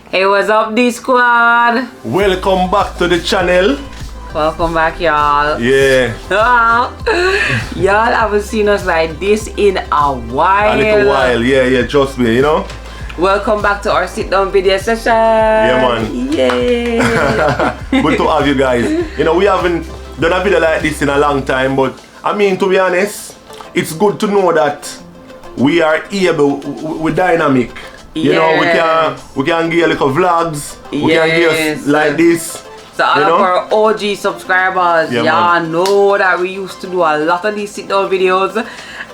Hey, what's up, D Squad? Welcome back to the channel. Welcome back, y'all. Yeah. Y'all haven't seen us like this in a while. A little while, yeah, trust me, you know. Welcome back to our sit-down video session. Yeah, man. Yay. Good to have you guys. You know, we haven't done a video like this in a long time, but I mean, to be honest, it's good to know that we are able, we're dynamic. You know, we can give a little vlogs, we can give like this. So all of our OG subscribers, y'all know that we used to do a lot of these sit-down videos,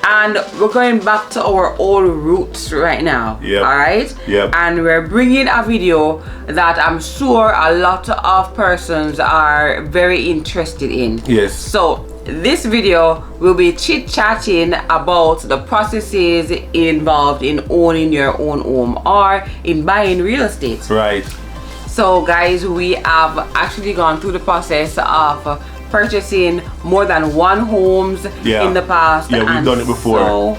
and we're going back to our old roots right now. Alright? And we're bringing a video that I'm sure a lot of persons are very interested in. Yes. So this video will be chit-chatting about the processes involved in owning your own home or in buying real estate. Right. So guys, we have actually gone through the process of purchasing more than one homes in the past. Yeah, we've done it before. So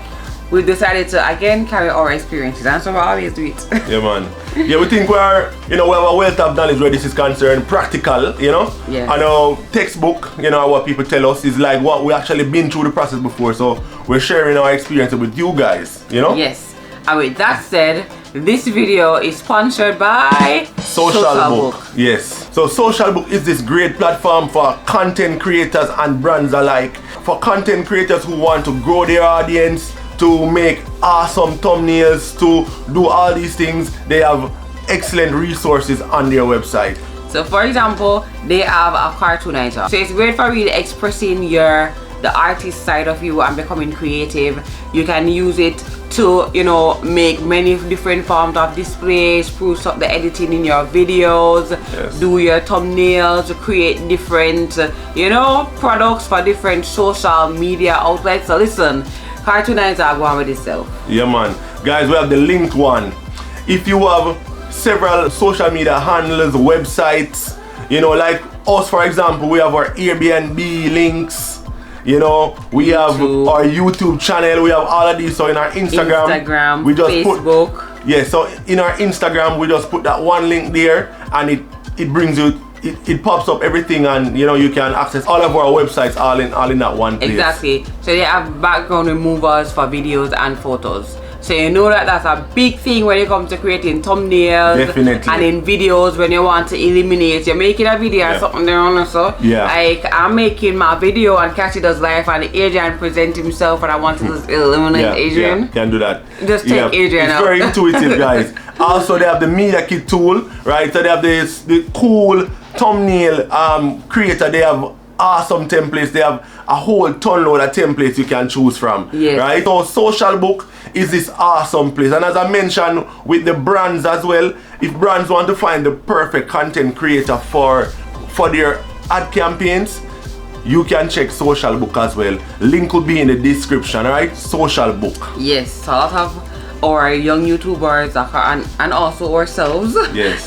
we decided to again carry our experiences, and so we always do it. Yeah, man. Yeah, we think we're, you know, we have a wealth of knowledge where this is concerned, practical, you know. Yeah. And our textbook, you know, what people tell us is like what we actually been through the process before. So we're sharing our experience with you guys, you know. Yes. And with that said, this video is sponsored by Social Book. Yes. So Social Book is this great platform for content creators and brands alike. For content creators who want to grow their audience, to make awesome thumbnails, to do all these things, they have excellent resources on their website. So for example, they have a cartoonizer. So it's great for really expressing the artist side of you and becoming creative. You can use it to, you know, make many different forms of displays, spruce up the editing in your videos, do your thumbnails, create different, you know, products for different social media outlets. So listen, cartoonizer, go on with yourself. Yeah, man. Guys, we have the linked one. If you have several social media handles, websites, you know, like us, for example, we have our Airbnb links. You know, we have our YouTube channel, we have all of these. So in our Instagram we just Facebook. So in our Instagram we just put that one link there, and it brings you, it pops up everything, and you know, you can access all of our websites all in that one place. Exactly. So they have background removers for videos and photos. So you know that that's a big thing when it comes to creating thumbnails. Definitely. And in videos when you want to eliminate, you're making a video or something there on so. Like I'm making my video and Catchy does live and Adrian present himself, and I want to just eliminate Adrian. Yeah, can do that. Just take Adrian out. It's very intuitive, guys. Also, they have the Media Kit tool, right? So they have the cool thumbnail creator. They have awesome templates. They have a whole ton load of templates you can choose from. Right? So Social Book is this awesome place. And as I mentioned with the brands as well, if brands want to find the perfect content creator for their ad campaigns, you can check Social Book as well. Link will be in the description, right? Social Book. Yes, so a lot of our young YouTubers and also ourselves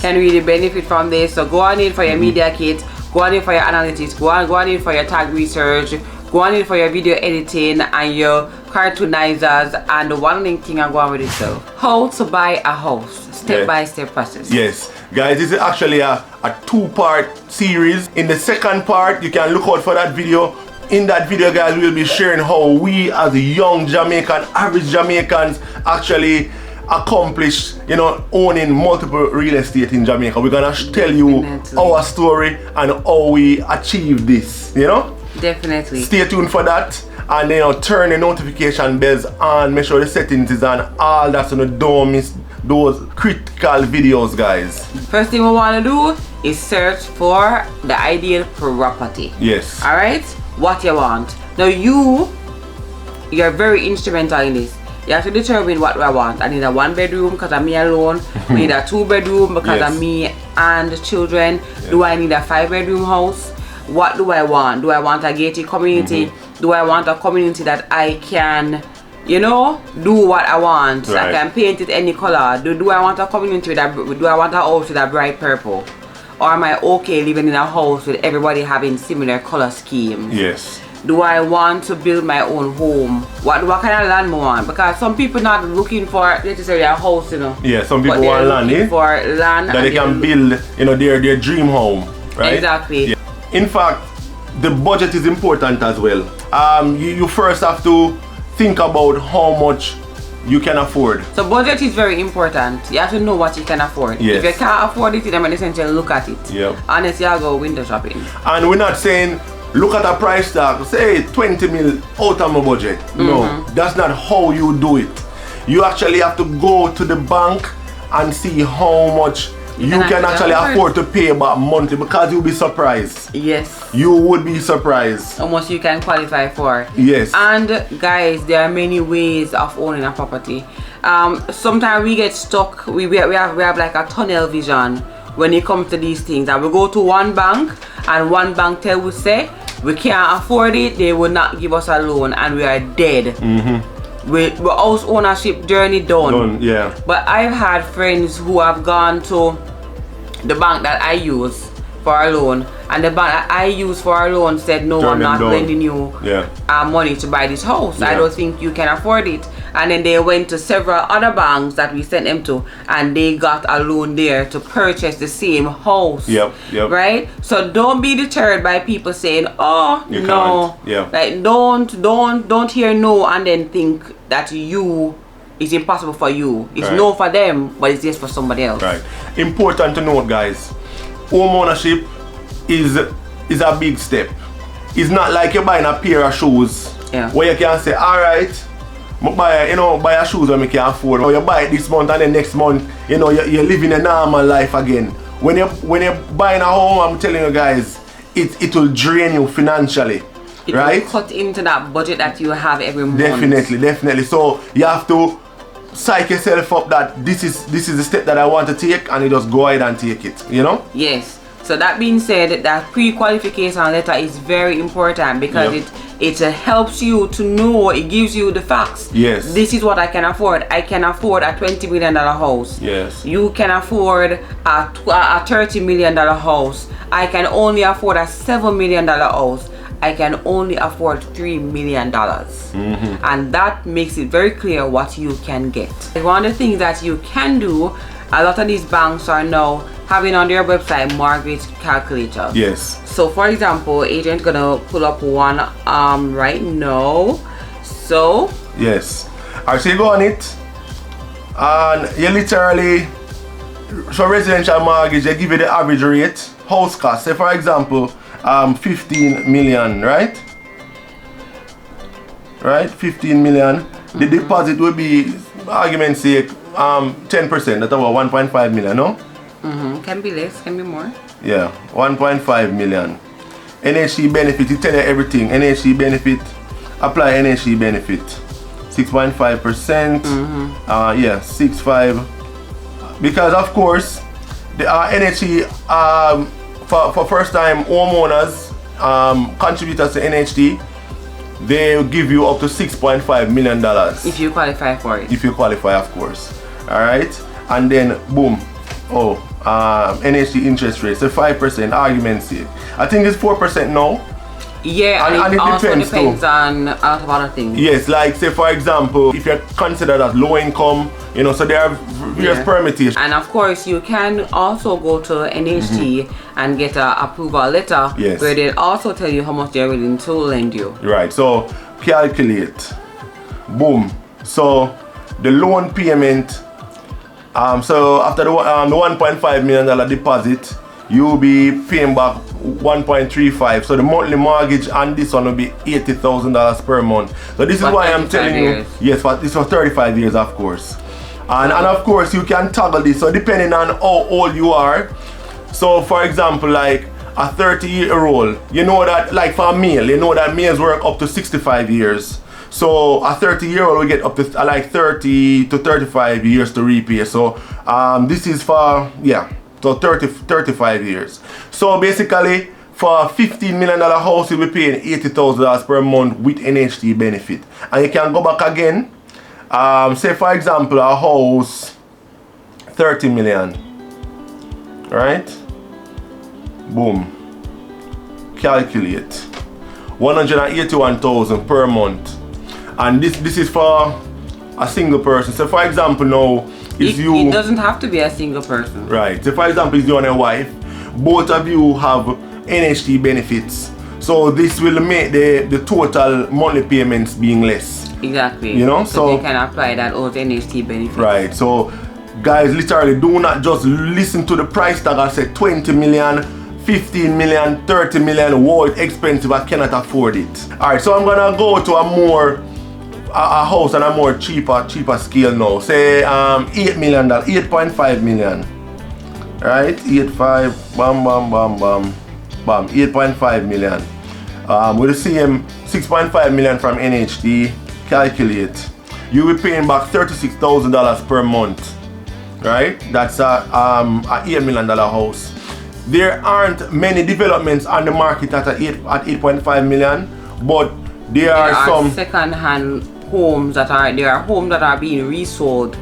can really benefit from this. So go on in for your media kit, go on in for your analytics, go on in for your tag research, go on in for your video editing and your cartoonizers, and the one link thing I'm going with it. So how to buy a house, step-by-step process. Yes, guys, this is actually a two-part series. In the second part, you can look out for that video. In that video, guys, we'll be sharing how we as young Jamaican, average Jamaicans actually accomplish, you know, owning multiple real estate in Jamaica. We're gonna tell you our story and how we achieve this, you know. Definitely. Stay tuned for that, and you know, turn the notification bells on, make sure the settings is on, all that, so you don't miss those critical videos, guys. First thing we want to do is search for the ideal property. Yes. All right, what you want. Now you're very instrumental in this. You have to determine what do I want. I need a 1-bedroom because I'm me alone. I need a 2-bedroom because I'm me and the children. Do I need a 5-bedroom house? What do I want? Do I want a gated community? Do I want a community that I can, you know, do what I want? I can paint it any color. Do I want a community do I want a house with a bright purple? Or am I okay living in a house with everybody having similar color schemes? Yes. do I want to build my own home? What kind of land I want? Because some people not looking for necessarily a house, you know. Yeah, some people want land, for land that they can build, you know, their dream home, right? Exactly. Yeah. In fact, the budget is important as well. You first have to think about how much you can afford. So budget is very important. You have to know what you can afford. Yes. If you can't afford it, then essentially look at it. Yep. Honestly, I'll go window shopping. And we're not saying look at a price tag, say 20 mil out of my budget. No, that's not how you do it. You actually have to go to the bank and see how much you can actually afford to pay back monthly, because you'll be surprised. Yes. You would be surprised. How much you can qualify for. Yes. And guys, there are many ways of owning a property. Sometimes we get stuck. We have like a tunnel vision when it comes to these things. And we go to one bank and one bank tell us say we can't afford it, they will not give us a loan, and we are dead. We're house ownership journey done. Yeah. But I've had friends who have gone to the bank that I use for a loan, and the bank that I use for a loan said no, I'm not lending you money to buy this house. I don't think you can afford it. And then they went to several other banks that we sent them to, and they got a loan there to purchase the same house. Right? So don't be deterred by people saying, oh, you no. Can't. Yeah. Like don't hear no and then think that it's impossible for you. It's no for them, but it's just for somebody else. Right. Important to note, guys, home ownership is a big step. It's not like you're buying a pair of shoes where you can say, alright, buy a shoes that I can afford. Or you buy it this month and then next month, you're living a normal life again. When you're buying a home, I'm telling you guys, it will drain you financially. It will cut into that budget that you have every month. Definitely. So you have to psych yourself up that this is the step that I want to take, and you just go ahead and take it, you know? Yes. So that being said, that pre-qualification letter is very important, because it helps you to know, it gives you the facts. Yes. This is what I can afford. I can afford a $20 million house. Yes. You can afford a $30 million house. I can only afford a $7 million house. I can only afford $3 million. And that makes it very clear what you can get. One of the things that you can do, a lot of these banks are now having on their website mortgage calculators. Yes. So for example, agent gonna pull up one right now. So yes. Alright, so you go on it and you literally, so residential mortgage, they give you the average rate, house cost. Say for example, 15 million, right? 15 million. The deposit will be, argument's sake, 10%. That's about 1.5 million, no? Can be less, can be more. Yeah, 1.5 million. NHC benefit, it tell you everything. NHC benefit, apply NHC benefit. 6.5%. Yeah, 6.5. Because of course, the NHC for first time homeowners, contributors to NHT, they give you up to $6.5 million. If you qualify for it. If you qualify, of course. Alright? And then boom. NHT interest rate, so 5%, argument's sake. I think it's 4% now. Yeah, and it also depends on a lot of other things. Yes, like say for example, if you're considered as low income, so there are various permutations. And of course, you can also go to NHT and get an approval letter where they also tell you how much they're willing to lend you. Right, so calculate. Boom. So the loan payment, so after the $1.5 million deposit, you'll be paying back 1.35. So the monthly mortgage on this one will be $80,000 per month. So this is why I'm telling you, yes, this for 35 years, of course. And of course you can toggle this. So depending on how old you are. So for example, like a 30-year-old, you know that, like for a male, you know that males work up to 65 years. So a 30-year-old will get up to like 30 to 35 years to repay. So this is for, so 35 years. So basically, for a $15 million house, you'll be paying $80,000 per month with NHT benefit. And you can go back again. Say for example, a house, 30 million. Right? Boom. Calculate. 181,000 per month. And this is for a single person. So for example now, it doesn't have to be a single person. Right. So for example, it's you and your wife. Both of you have NHT benefits. So this will make the total monthly payments being less. Exactly. You know, so you can apply that old NHT benefits. Right. So guys, literally do not just listen to the price tag and say 20 million, 15 million, 30 million, whoa, it's expensive, I cannot afford it. Alright, so I'm gonna go to a house on a more cheaper scale now. Say $8 million, 8.5 million. Right? 8.5, bam, 8.5 million. With the same 6.5 million from NHT, calculate. You'll be paying back $36,000 per month. Right? That's a $8 million house. There aren't many developments on the market at 8.5 million, but there are some second-hand homes that are being resold.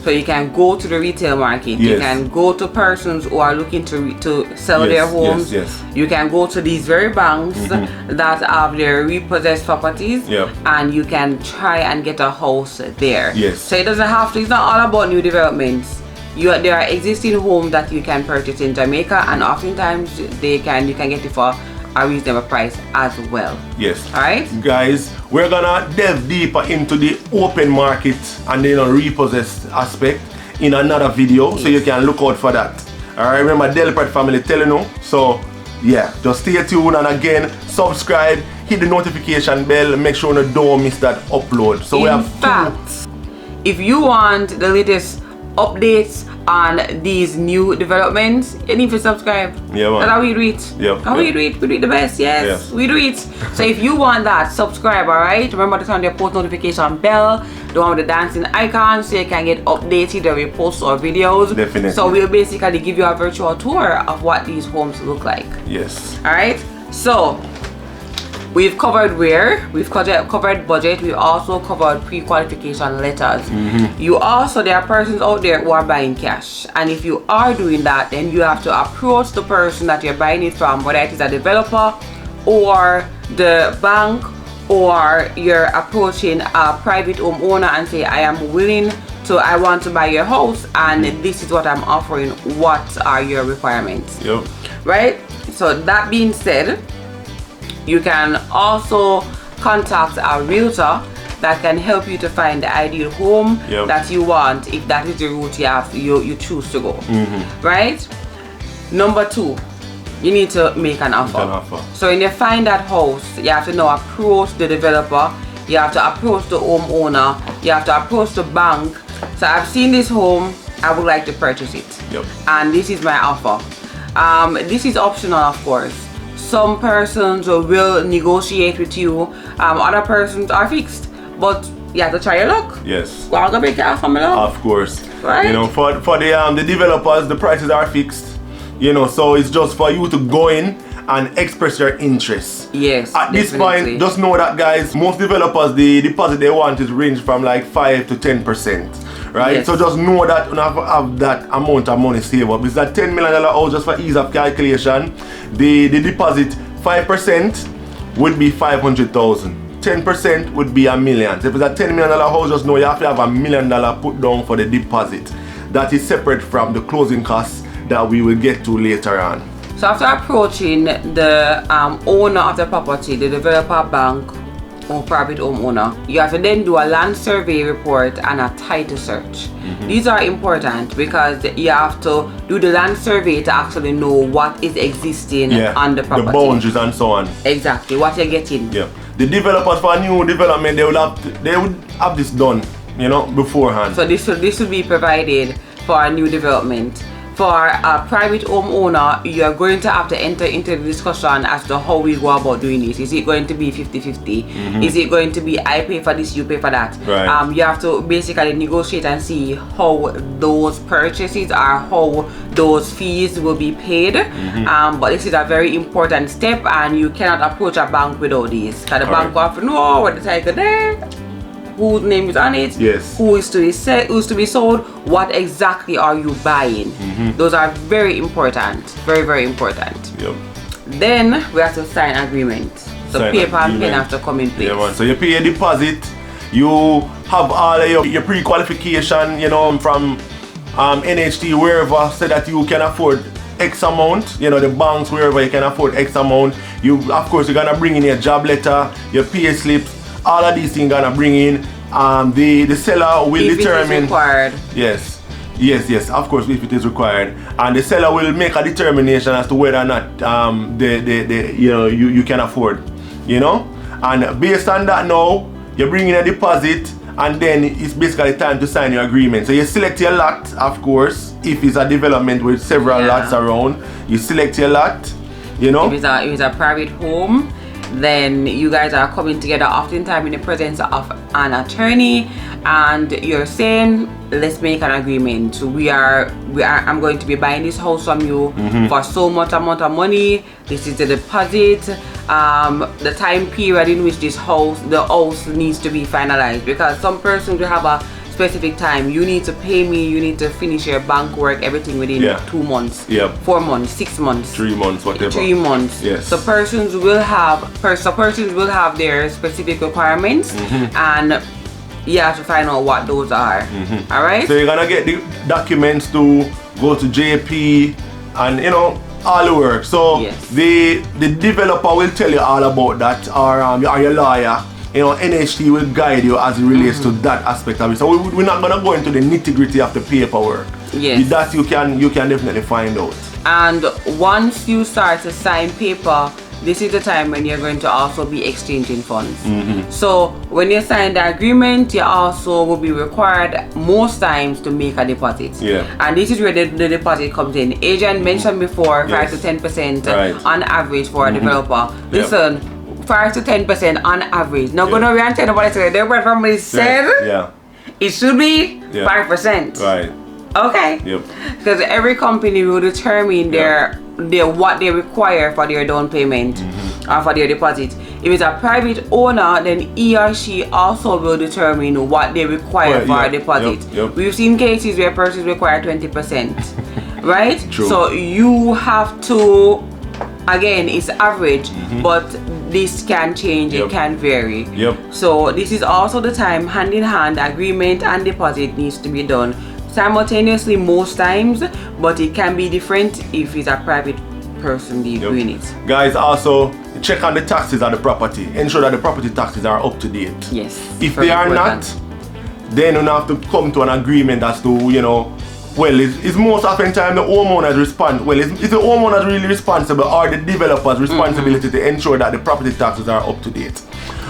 So you can go to the retail market. Yes. You can go to persons who are looking to sell their homes. Yes. You can go to these very banks that have their repossessed properties, and you can try and get a house there. Yes. So it doesn't have to. It's not all about new developments. There are existing homes that you can purchase in Jamaica, and oftentimes you can get it for a reasonable price as well. Yes. Alright? Guys, we're gonna delve deeper into the open market and the repossessed aspect in another video, so you can look out for that. Alright, remember Delpratt Family telling you. So yeah, just stay tuned, and again, subscribe, hit the notification bell, make sure you don't miss that upload. So we have if you want the latest updates on these new developments, you need to subscribe. Yeah, man. That's how we do it. We do it the best, yes. We do it. So if you want that, subscribe, alright? Remember to turn your post notification bell, the one with the dancing icon, so you can get updated when we post our videos. Definitely. So we'll basically give you a virtual tour of what these homes look like. Yes. Alright? So we've covered covered budget. We also covered pre-qualification letters. There are persons out there who are buying cash, and if you are doing that, then you have to approach the person that you're buying it from, whether it is a developer or the bank, or you're approaching a private homeowner and say, I want to buy your house, and this is what I'm offering. What are your requirements? Right? So that being said, you can also contact a realtor that can help you to find the ideal home that you want, if that is the route you choose to go. Right? Number 2, you need to make an offer. So when you find that house, you have to now approach the developer, you have to approach the homeowner, you have to approach the bank. So I've seen this home, I would like to purchase it, and this is my offer. This is optional, of course. Some persons will negotiate with you, other persons are fixed, but you have to try your luck. Yes. Well, I'm gonna make it off from love. Of course. Right? You know, for the developers, the prices are fixed. You know, so it's just for you to go in and express your interest. Yes. At this point, just know that, guys, most developers, the deposit they want is range from like 5 to 10%. Right? Yes. So just know that you have that amount of money saved up. It's that $10 million house, just for ease of calculation. The deposit 5% would be 500,000. 10% would be $1 million. So if it's a $10 million house, just know you have to have $1 million put down for the deposit. That is separate from the closing costs that we will get to later on. So after approaching the owner of the property, the developer, bank, or private homeowner, you have to then do a land survey report and a title search. These are important because you have to do the land survey to actually know what is existing on the property. The boundaries and so on. Exactly, what you're getting. Yeah. The developers for a new development, they would have this done, you know, beforehand. So this will be provided for a new development. For a private homeowner, you're going to have to enter into the discussion as to how we go about doing this. Is it going to be 50-50? Is it going to be I pay for this, you pay for that? Right. You have to basically negotiate and see how those purchases or how those fees will be paid. But this is a very important step, and you cannot approach a bank without this. Because the bank will have to know what the title there, whose name is on it, who is to be sold, what exactly are you buying. Those are very important, very important. Then we have to sign agreement. So paper and pen have to come in place. Yeah, man. So you pay a deposit, you have all of your pre-qualification, you know, from NHT, wherever, so that you can afford X amount, you know, the banks, wherever you can afford X amount. You, of course, you're gonna bring in your job letter, your pay slips, all of these things gonna bring in. The seller will determine. If it is required. Yes, of course, if it is required, and the seller will make a determination as to whether or not you can afford, you know, and based on that now, you bring in a deposit, and then it's basically time to sign your agreement. So you select your lot, of course, if it's a development with several lots around, you select your lot, you know. If it's a private home, then you guys are coming together oftentimes in the presence of an attorney, and you're saying, let's make an agreement. I'm going to be buying this house from you for so much amount of money. This is the deposit, the time period in which the house needs to be finalized, because some persons will have a specific time. You need to pay me, you need to finish your bank work, everything within 2 months, 4 months, 6 months, 3 months, whatever. 3 months. Yes. So persons will have their specific requirements, and you have to find out what those are. All right. So you're gonna get the documents to go to JP, and you know, all the work. So the developer will tell you all about that, or your lawyer. You know, NHT will guide you as it relates to that aspect of it. So we're not gonna go into the nitty-gritty of the paperwork. Yes. That you can definitely find out. And once you start to sign paper, this is the time when you're going to also be exchanging funds. So when you sign the agreement, you also will be required most times to make a deposit. And this is where the deposit comes in. Agent mentioned before, 5 to 10% on average for a developer. Listen, 5 to 10% on average. Now go to and tell nobody say the Delpratt Family said it should be 5%. Right. Okay. Because every company will determine their what they require for their down payment or for their deposit. If it's a private owner, then he or she also will determine what they require for a deposit. We've seen cases where persons require 20%, right? True. So you have to, again, it's average, but this can change, it can vary. So this is also the time, hand in hand, agreement and deposit needs to be done simultaneously most times, but it can be different if it's a private person doing it. Guys, also check on the taxes on the property. Ensure that the property taxes are up to date. Yes. If they are not, then you have to come to an agreement as to, you know, well, it's most often time the homeowner's is the homeowner really responsible, or the developer's responsibility to ensure that the property taxes are up to date.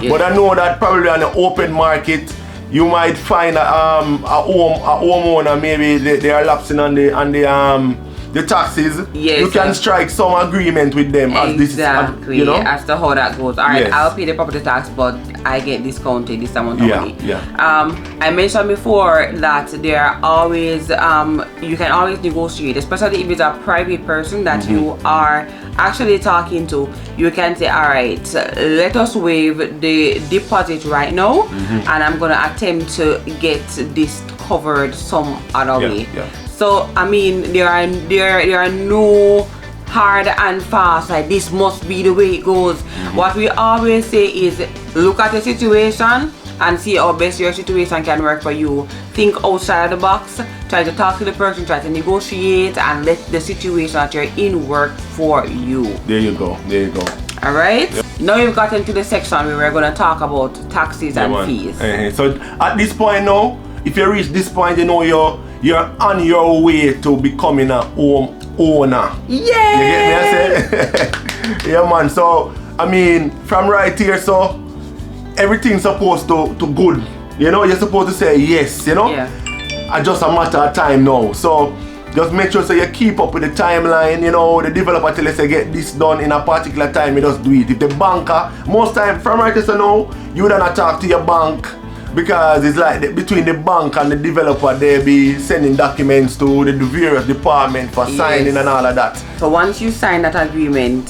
But I know that probably on the open market, you might find a homeowner, maybe they are lapsing on the taxes. You can strike some agreement with them as this is, you know, as to how that goes. All right, I'll pay the property tax, but I get discounted this amount of money. I mentioned before that there are always you can always negotiate, especially if it's a private person that you are actually talking to. You can say, all right, let us waive the deposit right now, and I'm gonna attempt to get this covered some other way. So I mean, there are no hard and fast like this must be the way it goes. What we always say is look at the situation and see how best your situation can work for you. Think outside the box, try to talk to the person, try to negotiate, and let the situation that you're in work for you. There you go. All right. Now you've gotten to the section where we're going to talk about taxes and fees. So at this point now, if you reach this point, you know you're on your way to becoming a home owner. Yeah. You get me? I say? Yeah, man. So I mean, from right here, so everything's supposed to good. You know, you're supposed to say yes. You know. It's just a matter of time now. So just make sure so you keep up with the timeline. You know, the developer tell us to get this done in a particular time. You just do it. If the banker, most time from right here, so now you don't talk to your bank. Because it's like between the bank and the developer, they'll be sending documents to the various departments for signing and all of that. So once you sign that agreement,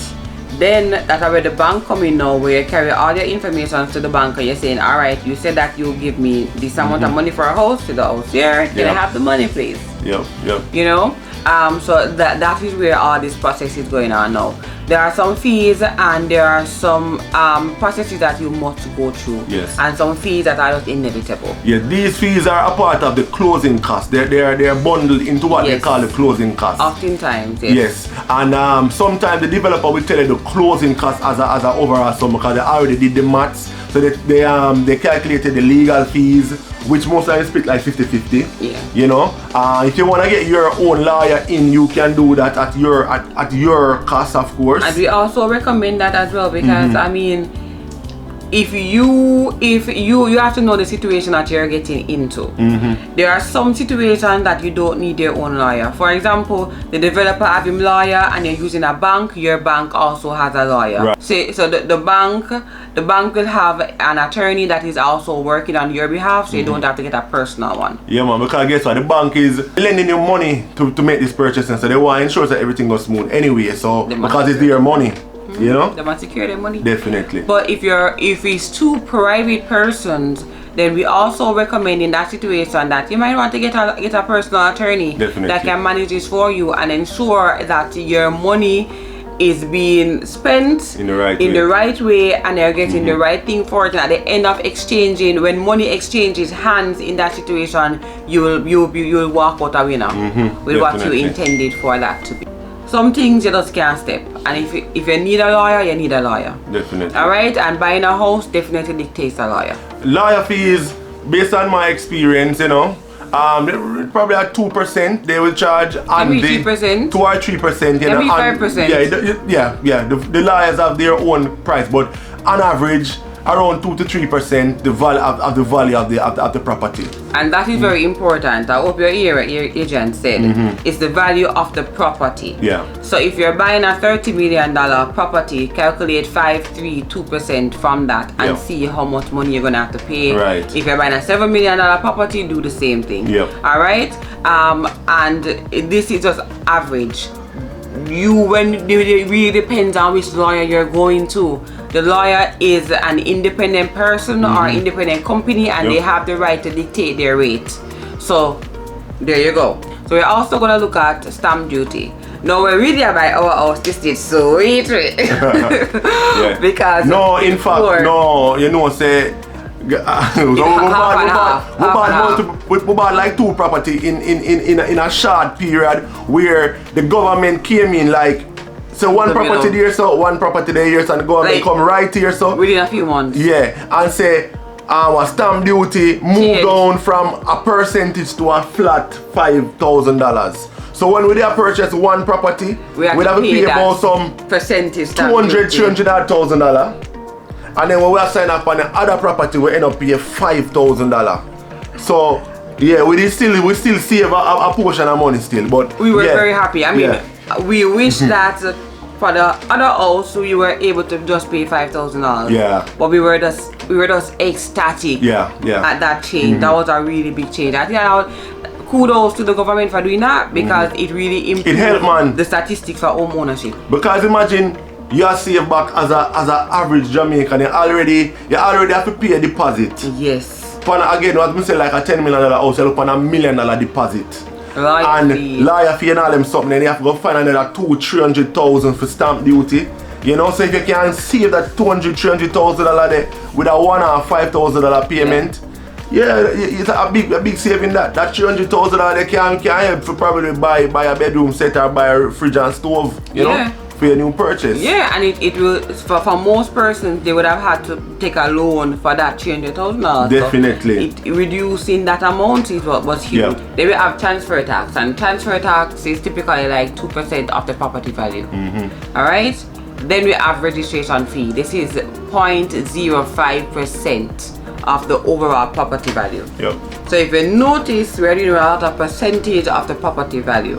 then that's where the bank come in now, where you carry all your information to the banker. You're saying, all right, you said that you'll give me this amount of money for a house, to the house here. Can I have the money, please? You know? So that is where all this process is going on now. there are some fees and there are some processes that you must go through. Yes. And some fees that are just inevitable. Yeah, these fees are a part of the closing costs. They're bundled into what they call the closing costs. Oftentimes, yes. Yes, and sometimes the developer will tell you the closing cost as a overall sum because they already did the maths. So they calculated the legal fees, which most of them split like 50-50. Yeah. You know, if you want to get your own lawyer in, you can do that at your cost, of course. And we also recommend that as well because I mean, if you have to know the situation that you're getting into. There are some situations that you don't need your own lawyer. For example, the developer have him lawyer and you're using a bank, your bank also has a lawyer. Right. So the bank will have an attorney that is also working on your behalf, so you don't have to get a personal one. Yeah, man, because guess what, the bank is lending you money to make this purchase, and so they want to ensure that everything goes smooth anyway, so because it's their money. You know? They must secure their money. Definitely. But if it's two private persons, then we also recommend in that situation that you might want to get a personal attorney that can manage this for you and ensure that your money is being spent in the right way and they're getting the right thing for it. And at the end of exchanging, when money exchanges hands in that situation, you'll walk out a winner with what you intended for that to be. Some things you just can't step, and if you need a lawyer, you need a lawyer. Definitely. Alright, and buying a house definitely dictates a lawyer. Lawyer fees, based on my experience, you know, probably at 2% they will charge on the 3%. 2 or 3%, you know. 5%. Yeah. The lawyers have their own price, but on average around 2 to 3% the value of the property. And that is very important. I hope you hear what your agent said. It's the value of the property. Yeah. So if you're buying a $30 million property, calculate 2% from that and see how much money you're gonna have to pay. Right. If you're buying a $7 million property, do the same thing. Yep. Alright? And this is just average. It really depends on which lawyer you're going to. The lawyer is an independent person or independent company, and they have the right to dictate their rate. So there you go. So we're also going to look at stamp duty. Now we're really about our house. This is so easy. Because in fact, you know, say we bought like 2 property in a short period where the government came in like. So one property there, so one property there, so and the government come right here, so within a few months. Yeah, and say our stamp duty moved down from a percentage to a flat $5,000. So when we did purchase one property, we have to pay about some percentage $200,000. And then when we sign up on the other property, we end up paying $5,000. So yeah, we still save a portion of money still, but we were very happy. I mean, we wish that for the other house we were able to just pay $5,000. Yeah. But we were just ecstatic. At that change. That was a really big change. I think kudos to the government for doing that because it really improved the statistics for home ownership. Because imagine you are saved back as a average Jamaican, you already have to pay a deposit. Yes. Again, what we say like a $10 million house, you look on $1 million deposit. Lawyer fee. Lawyer fee and all them something, then you have to go find another $200,000-300,000 for stamp duty. You know, so if you can save that $200,000-300,000 there with a $1,000 or $5,000 payment, it's a big saving that. That $300,000 they can help for probably buy a bedroom set or buy a fridge and stove, you know, for your new purchase. Yeah, and it will, for most persons, they would have had to take a loan for that $300,000. Definitely. So reducing that amount is what was huge. Yeah. They will have transfer tax, and transfer tax is typically like 2% of the property value. Alright? Then we have registration fee. This is 0.05% of the overall property value. Yep. So if you notice, we're doing a lot of percentage of the property value.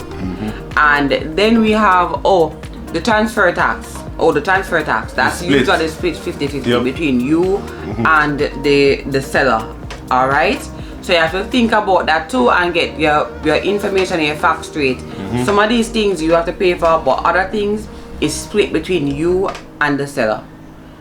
And then we have the transfer tax. The transfer tax. That's usually split 50-50 between you and the seller. Alright? So you have to think about that too and get your information and your facts straight. Some of these things you have to pay for, but other things is split between you and the seller.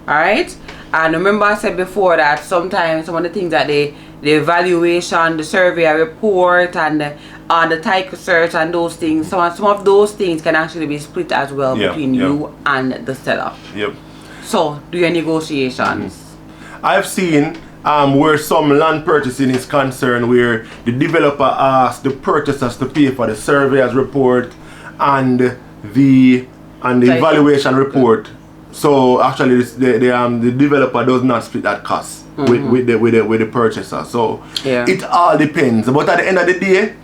Alright? And remember I said before that sometimes some of the things that the evaluation, the survey report, and on the title search and those things. So some of those things can actually be split as well between you and the seller. Yep. So do your negotiations. I've seen where some land purchasing is concerned, where the developer asks the purchasers to pay for the surveyor's report and the evaluation report. So actually, the developer does not split that cost with the purchaser. So it all depends. But at the end of the day,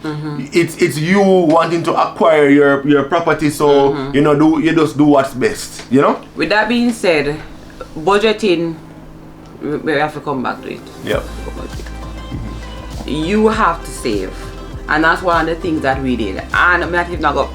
it's you wanting to acquire your property. So you just do what's best. You know. With that being said, budgeting, we have to come back to it. Yep. You have to save, and that's one of the things that we did. And I'm not even going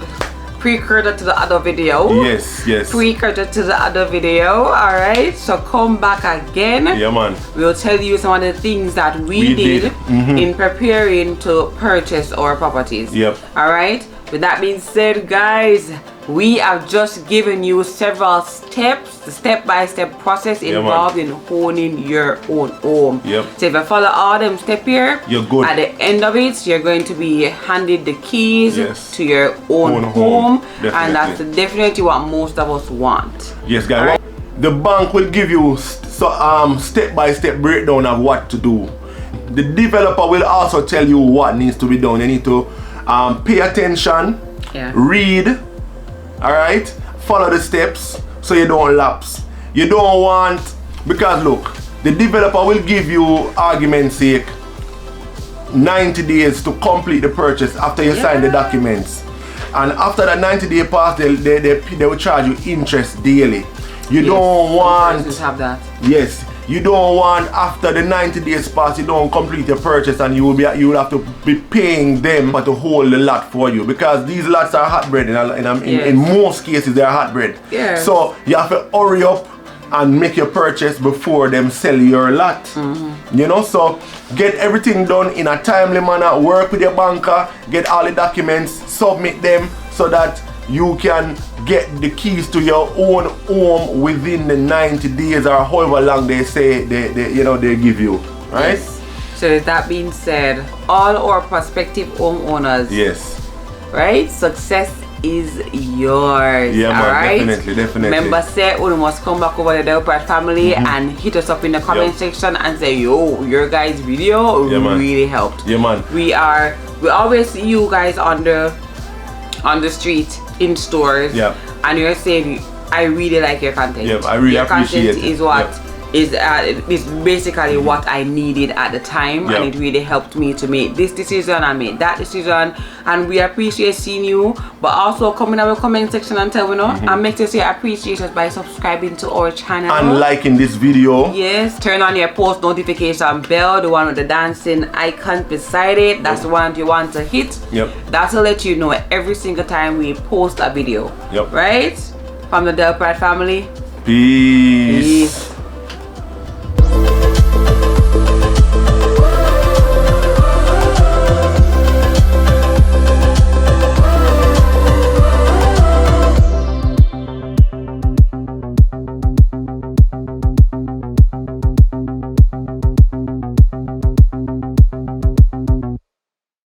pre-credit to the other video. Yes. Pre-credit to the other video. Alright, so come back again. Yeah, man. We'll tell you some of the things that we did in preparing to purchase our properties. Yep. Alright, with that being said, guys, we have just given you several steps, the step-by-step process involved in owning your own home. Yep. So if you follow all them steps here, you're good. At the end of it, you're going to be handed the keys to your own home. And that's definitely what most of us want. Yes, guys. Right? The bank will give you step-by-step breakdown of what to do. The developer will also tell you what needs to be done. You need to pay attention, read, alright, follow the steps so you don't lapse. You don't want, because look, the developer will give you, argument's sake, 90 days to complete the purchase after you sign the documents. And after that 90-day pass, they will charge you interest daily. You don't want have that. Yes. You don't want, after the 90 days pass, you don't complete your purchase and you will have to be paying them to hold the lot for you, because these lots are hot bread in most cases they are hot bread. So you have to hurry up and make your purchase before them sell your lot. You know, so get everything done in a timely manner, work with your banker, get all the documents, submit them so that you can get the keys to your own home within the 90 days or however long they say they give you, right? So with that being said, all our prospective homeowners, right, success is yours. Definitely. Remember, say we must come back over the Delpratt family and hit us up in the comment section and say, yo, your guys' video really helped. We always see you guys on the street, in stores, and you're saying, I really like your content. I really appreciate it. Is what is basically what I needed at the time, and it really helped me to make this decision and make that decision. And we appreciate seeing you, but also come in our comment section and tell me and make sure you appreciate us by subscribing to our channel and liking this video. Turn on your post notification bell, the one with the dancing icon beside it. That's the one you want to hit. That'll let you know every single time we post a video. Right? From the Delpratt family. Peace.